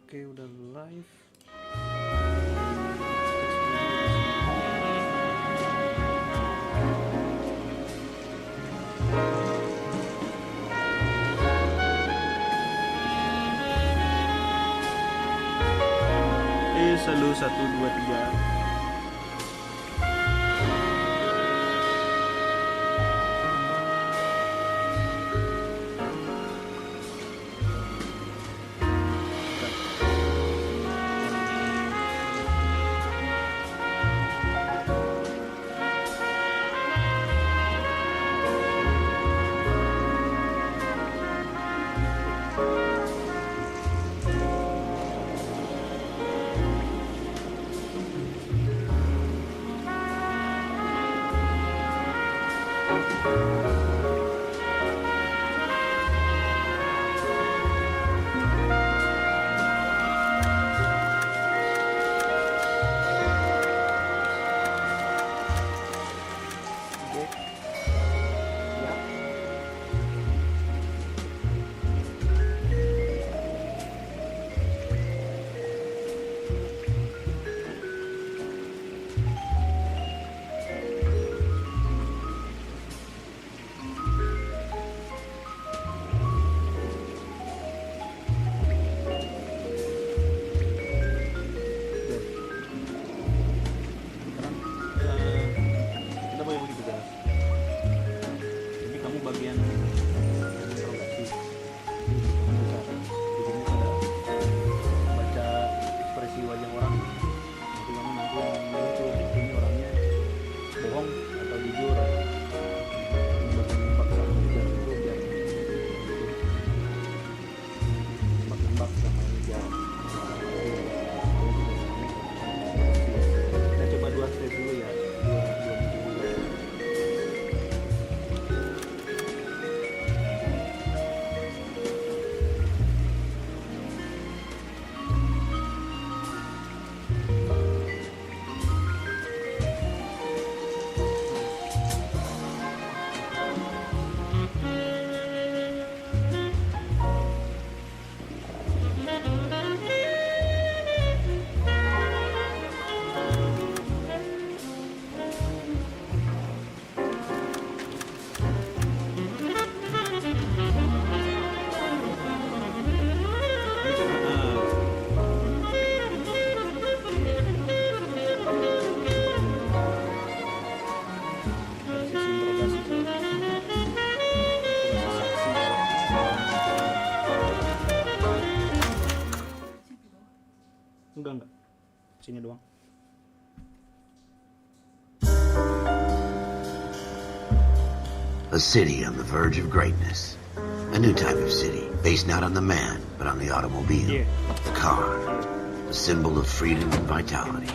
Oke, udah live. Selalu 1, 2, 3. Enggak. Sini doang. A city on the verge of greatness. A new type of city, based not on the man, but on the automobile. The car. The symbol of freedom and vitality.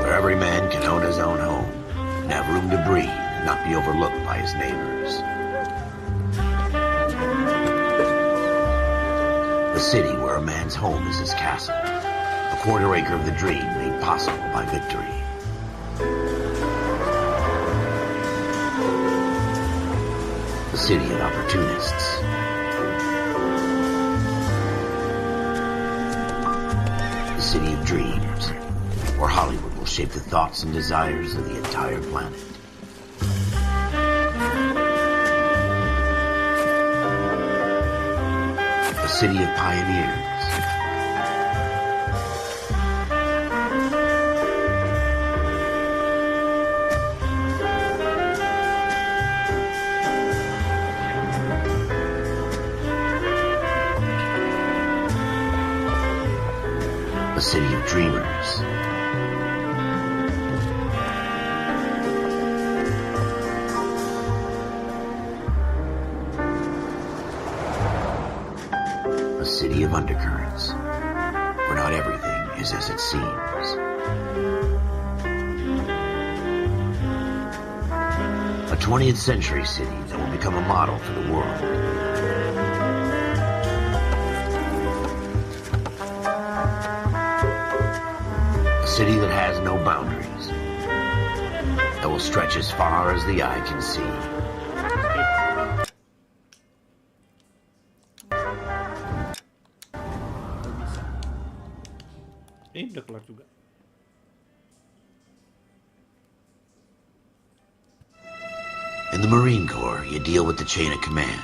Where every man can own his own home, and have room to breathe, and not be overlooked by his neighbors. A city where a man's home is his castle, a quarter acre of the dream made possible by victory. A city of opportunists. A city of dreams, where Hollywood will shape the thoughts and desires of the entire planet. A city of pioneers. A city of dreamers. A city of undercurrents, where not everything is as it seems. A 20th century city that will become a model for the world. A city that has no boundaries, that will stretch as far as the eye can see. udah kelar juga. In the Marine Corps, you deal with the chain of command.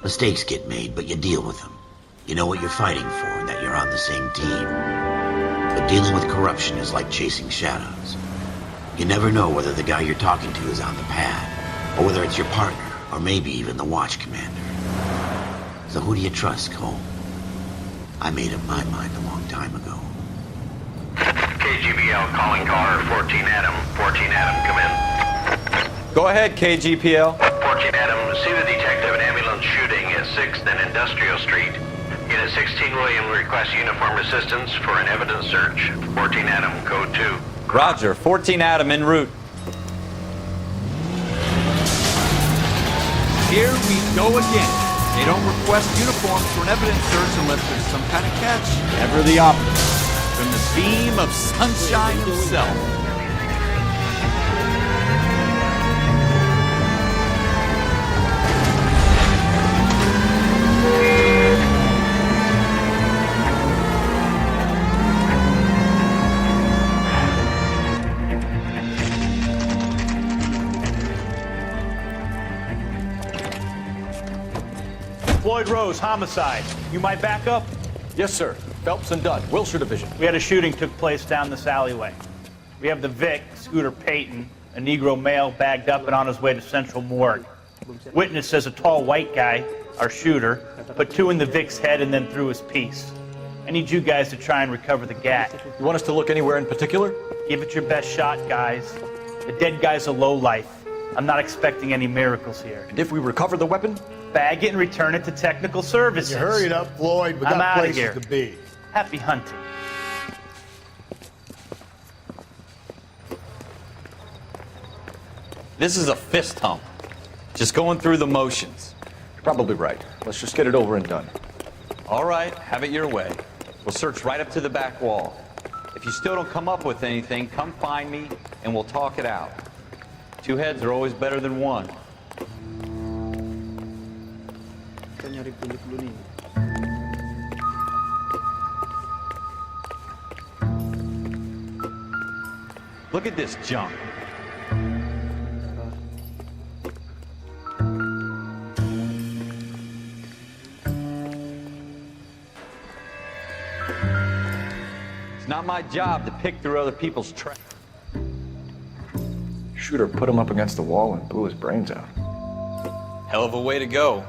Mistakes get made, but you deal with them. You know what you're fighting for and that you're on the same team. But dealing with corruption is like chasing shadows. You never know whether the guy you're talking to is on the pad, or whether it's your partner, or maybe even the watch commander. So who do you trust, Cole? I made up my mind a long time ago. KGBL calling caller 14 Adam. 14 Adam, come in. Go ahead, KGPL. 14 Adam, see the detective an ambulance shooting at 6th and Industrial Street. Unit 16 William requests uniform assistance for an evidence search. 14 Adam, code 2. Roger, 14 Adam en route. Here we go again. They don't request uniforms for an evidence search unless there's some kind of catch. Ever the opposite. From the beam of sunshine himself. Floyd Rose, homicide. You might back up? Yes, sir. Phelps and Dunn, Wilshire Division. We had a shooting took place down this alleyway. We have the Vic, Scooter Payton, a Negro male bagged up and on his way to Central Morgue. Witness says a tall white guy, our shooter, put 2 in the Vic's head and then threw his piece. I need you guys to try and recover the gat. You want us to look anywhere in particular? Give it your best shot, guys. The dead guy's a lowlife. I'm not expecting any miracles here. And if we recover the weapon? Bag it and return it to technical services. You hurried up, Floyd. We I'm got outta places here. to be. Happy hunting. This is a fist hump. Just going through the motions. You're probably right. Let's just get it over and done. All right, have it your way. We'll search right up to the back wall. If you still don't come up with anything, come find me and we'll talk it out. 2 heads are always better than 1. Kita nyari petunjuk dulu nih. Look at this junk. It's not my job to pick through other people's trash. Shooter put him up against the wall and blew his brains out. Hell of a way to go.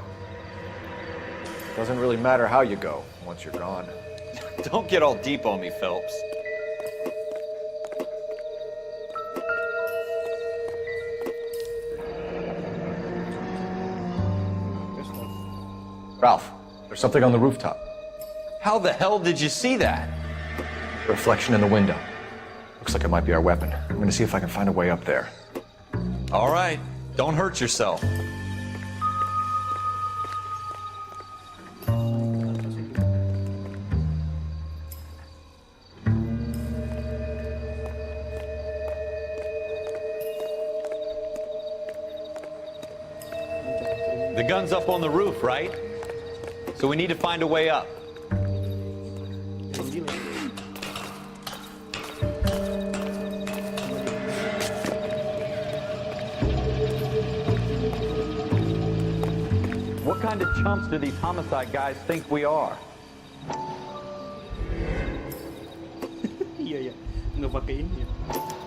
Doesn't really matter how you go once you're gone. Don't get all deep on me, Phelps. Ralph, there's something on the rooftop. How the hell did you see that? Reflection in the window. Looks like it might be our weapon. I'm gonna see if I can find a way up there. All right, don't hurt yourself. The gun's up on the roof, right? So we need to find a way up. What kind of chumps do these homicide guys think we are? Iya ya, nggak pakai ini ya.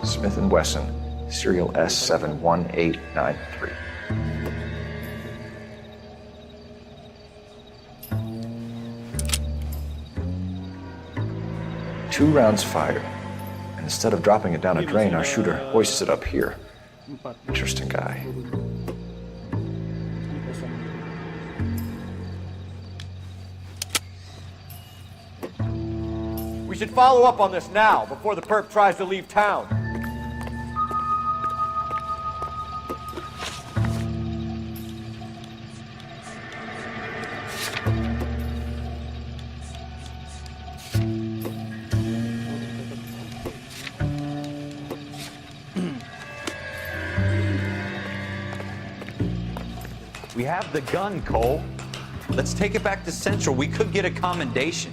Smith & Wesson, serial S71893. Two rounds fired. And instead of dropping it down a drain, our shooter hoists it up here. 4. Interesting guy. Ini kosong. We should follow up on this now, before the perp tries to leave town. We have the gun, Cole. Let's take it back to Central. We could get a commendation.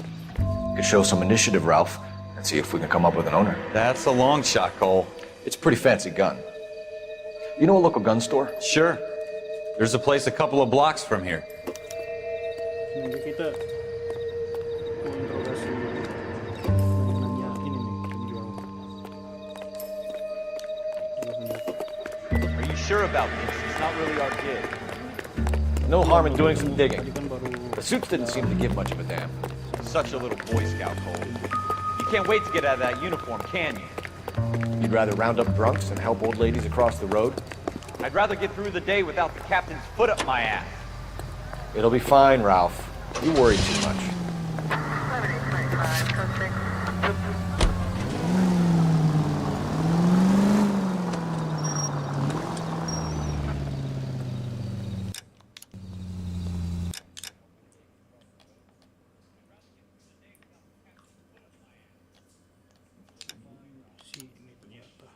Could show some initiative, Ralph, and Let's see if we can come up with an owner. That's a long shot, Cole. It's a pretty fancy gun. You know a local gun store? Sure. There's a place a couple of blocks from here. Nanti kita menginterogasi nanya ini nih penjual. Are you sure about this? It's not really our gig. No harm in doing some digging. Tadi kan baru The suits didn't seem to give much of a damn. Such a little Boy Scout, Cole. You can't wait to get out of that uniform, can you? You'd rather round up drunks and help old ladies across the road? I'd rather get through the day without the captain's foot up my ass. It'll be fine, Ralph. You worry too much. si ini ternyata.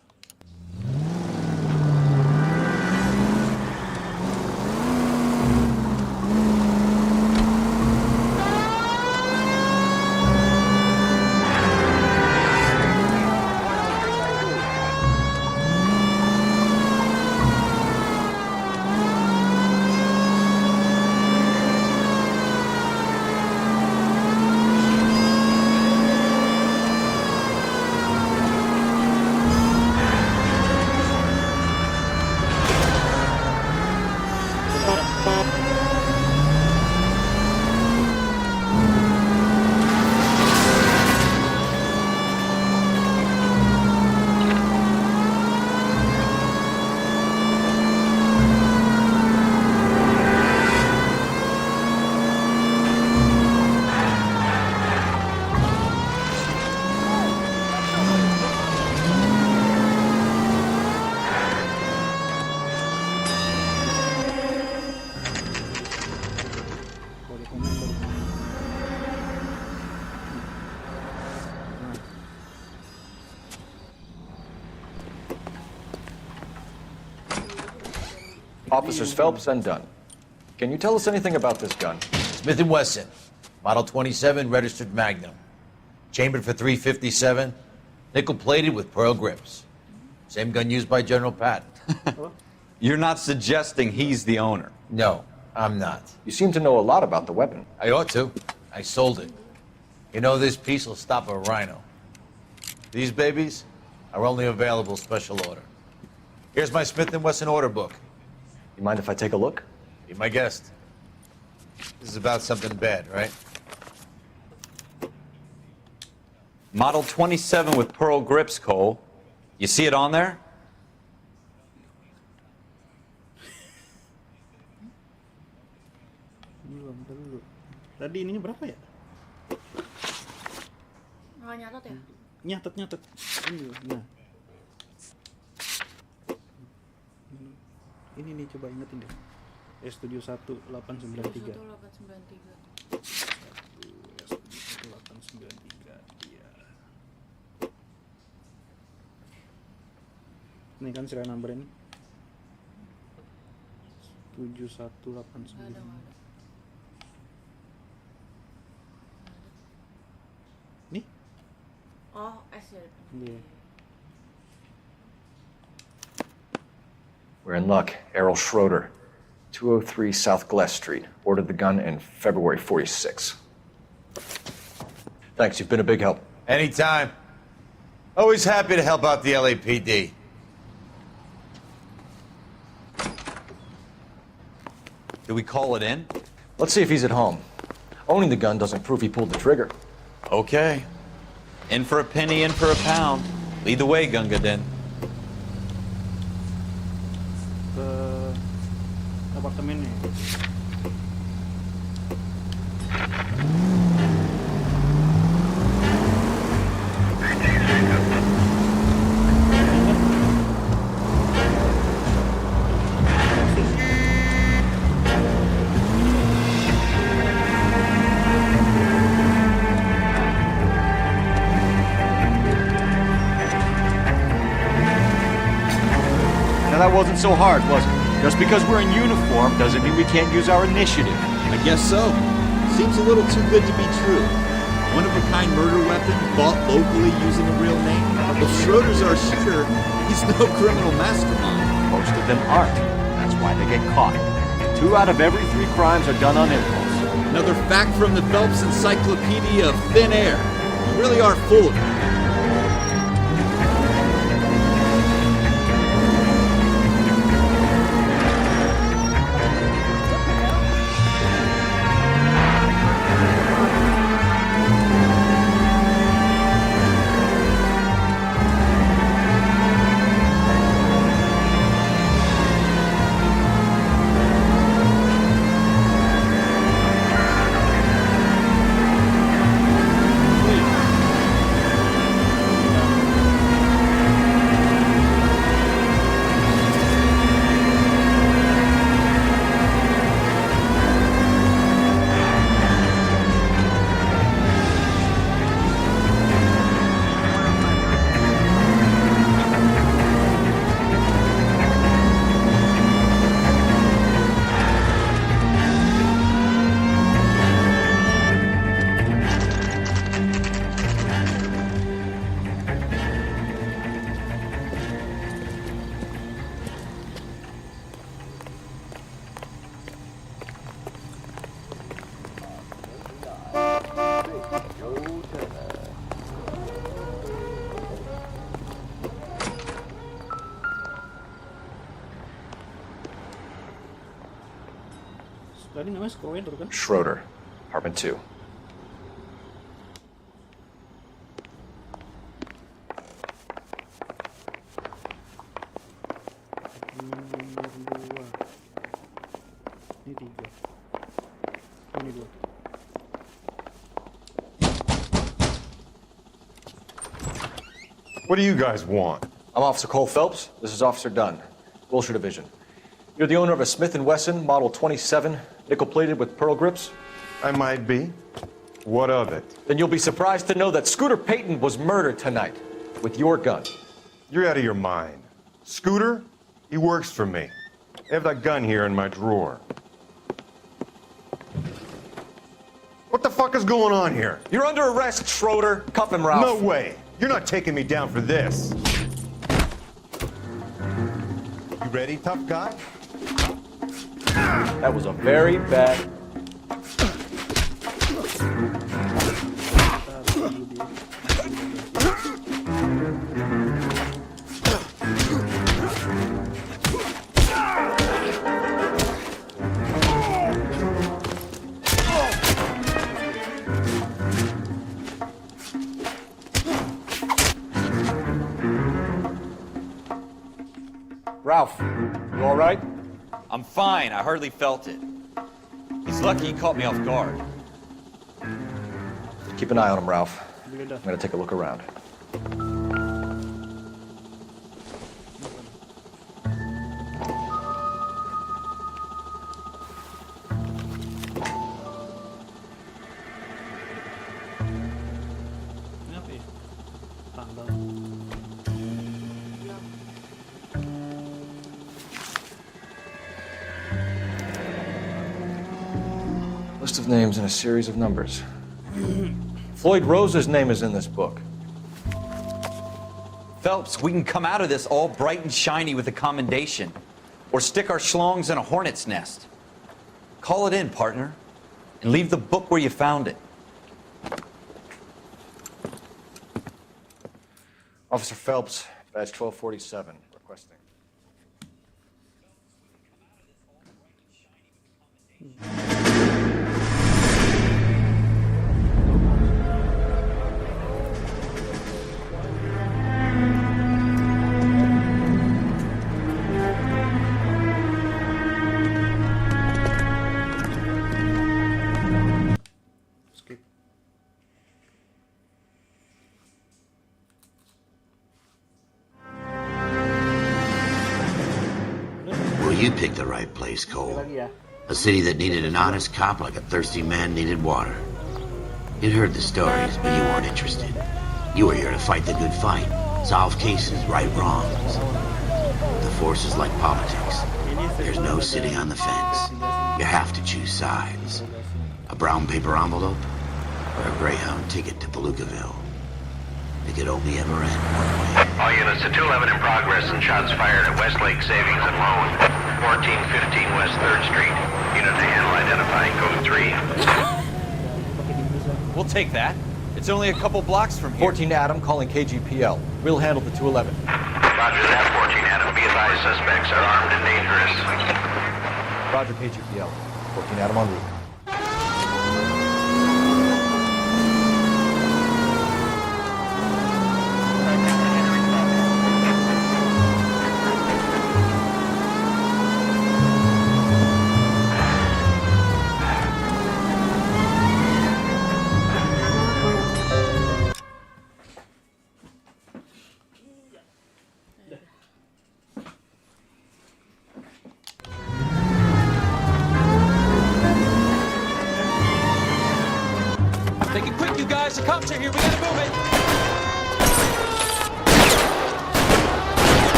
Boleh komen baru. Officers Phelps and Dunn. Can you tell us anything about this gun? Smith & Wesson, Model 27, registered Magnum. Chambered for .357, nickel-plated with pearl grips. Same gun used by General Patton. You're not suggesting he's the owner. No, I'm not. You seem to know a lot about the weapon. I ought to. I sold it. You know, this piece will stop a rhino. These babies are only available special order. Here's my Smith & Wesson order book. You mind if I take a look? Be my guest. This is about something bad, right? Model 27 with pearl grips, Cole. You see it on there? Belum dulu. Tadi ininya berapa ya? Nggak nyatet ya? Nyatet. Ini, nah. Ini nih coba ingetin deh. Studio 1893. 1893. 1893. Iya. Ini kan serial number ini. 7189. Nggak ada. Nih? Oh, S ya. Iya. We're in luck. Errol Schroeder, 203 South Glass Street. Ordered the gun in February 46. Thanks, you've been a big help. Anytime. Always happy to help out the LAPD. Do we call it in? Let's see if he's at home. Owning the gun doesn't prove he pulled the trigger. Okay. In for a penny, in for a pound. Lead the way, Gunga Din. Ke apartemennya. Now that wasn't so hard, was it? Just because we're in uniform doesn't mean we can't use our initiative. I guess so. Seems a little too good to be true. one-of-a-kind murder weapon bought locally using a real name? If Schroeder's our shooter, he's no criminal mastermind. Most of them aren't. That's why they get caught. 2 out of every 3 crimes are done on impulse. Another fact from the Phelps Encyclopedia of Thin Air. You really are full of it. Tadi namanya Schroeder kan? Schroeder, apartment 2. Ini 3. Ini 2. What do you guys want? I'm Officer Cole Phelps. This is Officer Dunn, Wilshire Division. You're the owner of a Smith & Wesson Model 27, nickel-plated with pearl grips? I might be. What of it? Then you'll be surprised to know that Scooter Payton was murdered tonight with your gun. You're out of your mind. Scooter? He works for me. I have that gun here in my drawer. What the fuck is going on here? You're under arrest, Schroeder. Cuff him, Ralph. No way. You're not taking me down for this. You ready, tough guy? That was a very bad... Ralph, you all right? I'm fine. I hardly felt it. He's lucky he caught me off guard. Keep an eye on him, Ralph. I'm gonna take a look around. Ini apa ya? Tanggal. List of names and a series of numbers. Floyd Rose's name is in this book. Phelps, we can come out of this all bright and shiny with a commendation, or stick our schlongs in a hornet's nest. Call it in, partner, and leave the book where you found it. Officer Phelps, badge 1247, requesting. Skip. Well, you picked the right place, Cole. Lagi ya. A city that needed an honest cop like a thirsty man needed water. You'd heard the stories, but you weren't interested. You were here to fight the good fight, solve cases, right wrongs. The force is like politics. There's no sitting on the fence. You have to choose sides. A brown paper envelope or a Greyhound ticket to Palookaville. It could only ever end one way. All units to 211 in progress and shots fired at Westlake Savings and Loan, 1415 West 3rd Street. Unit to handle identifying code 3. We'll take that. It's only a couple blocks from here. 14 Adam calling KGPL. We'll handle the 211. Roger that, 14 Adam. Be advised, suspects are armed and dangerous. Roger KGPL. 14 Adam en route. Make it quick, you guys. The cops are here. We gotta move it.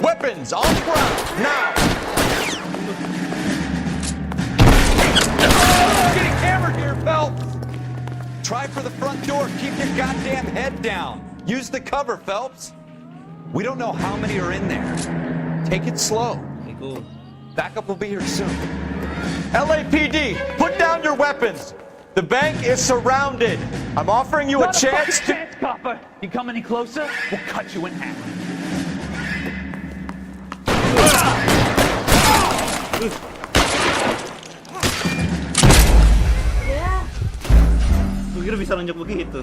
Weapons on the ground, now! Oh, getting hammered here, Phelps. Try for the front door. Keep your goddamn head down. Use the cover, Phelps. We don't know how many are in there. Take it slow. Okay, cool. Backup will be here soon. LAPD, put down your weapons. The bank is surrounded. I'm offering you a chance to... Copper. You come any closer, we'll cut you in half. Ya. Gue kira bisa lonjok begitu.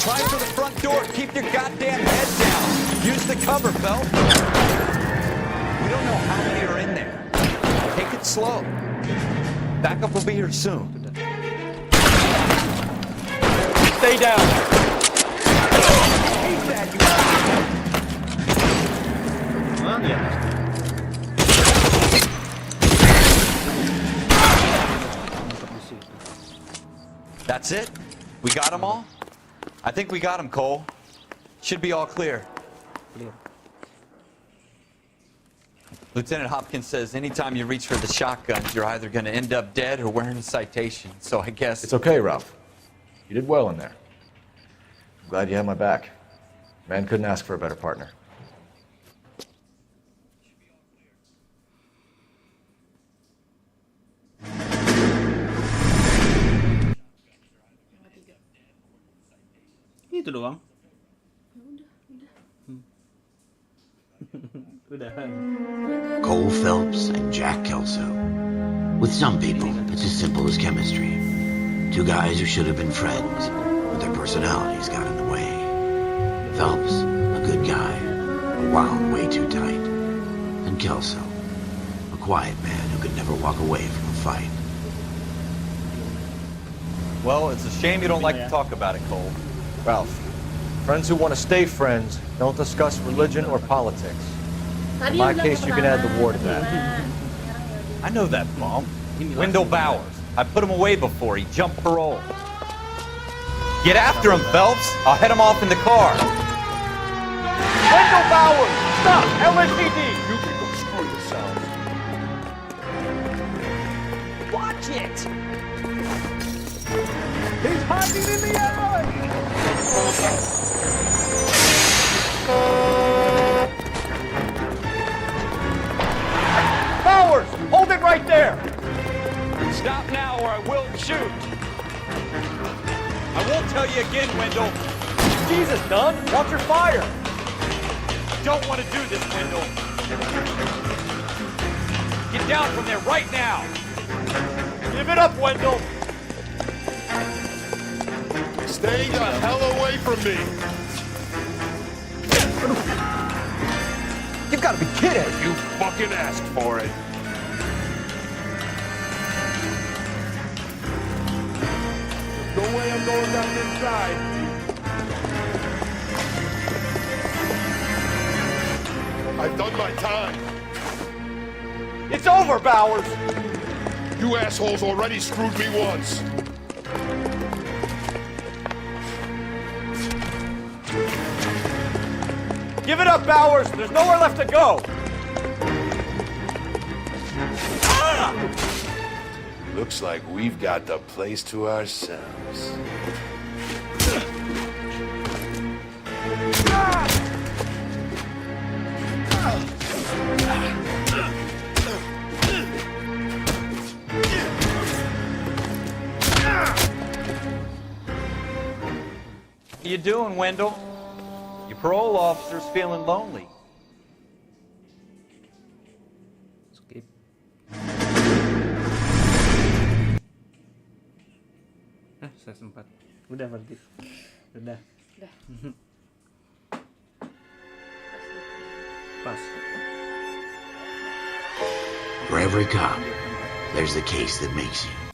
Try for the front door. Keep your goddamn head down. Use the cover, Phelps. We don't know how many are in there. Take it slow. Backup will be here soon. Stay down. Ah, iya. That's it? We got them all? I think we got them, Cole. Should be all clear. Clear. Lieutenant Hopkins says anytime you reach for the shotguns, you're either going to end up dead or wearing a citation. So I guess... It's okay, Ralph. You did well in there. I'm glad you had my back. Man couldn't ask for a better partner. Itu doang. Udahan. Cole Phelps and Jack Kelso. With some people, it's as simple as chemistry. Two guys who should have been friends, but their personalities got in the way. Phelps, a good guy, wound way too tight. And Kelso, a quiet man who could never walk away from a fight. Well, it's a shame you don't like to talk about it, Cole. Ralph, friends who want to stay friends don't discuss religion or politics. In my case, you can add the war to that. I know that bum. Wendell Bowers. I put him away before. He jumped parole. Get after him, Phelps. I'll head him off in the car. Wendell Bowers! Stop! LAPD! You can go screw yourselves. Watch it! He's hiding in the alley! Bowers! Hold it right there! Stop now or I will shoot. I won't tell you again, Wendell. Jesus, Dunn! Watch your fire! Don't want to do this, Wendell. Get down from there right now. Give it up, Wendell! Stay the hell away from me! You gotta be kidding! You fucking asked for it. There's no way I'm going down inside. I've done my time. It's over, Bowers! You assholes already screwed me once. Give it up, Bowers! There's nowhere left to go! Looks like we've got the place to ourselves. How you doing, Wendell? Your parole officer's feeling lonely. Skip. Saya sempat. Udah berarti. Udah. Udah. Pas. For every cop, there's the case that makes you.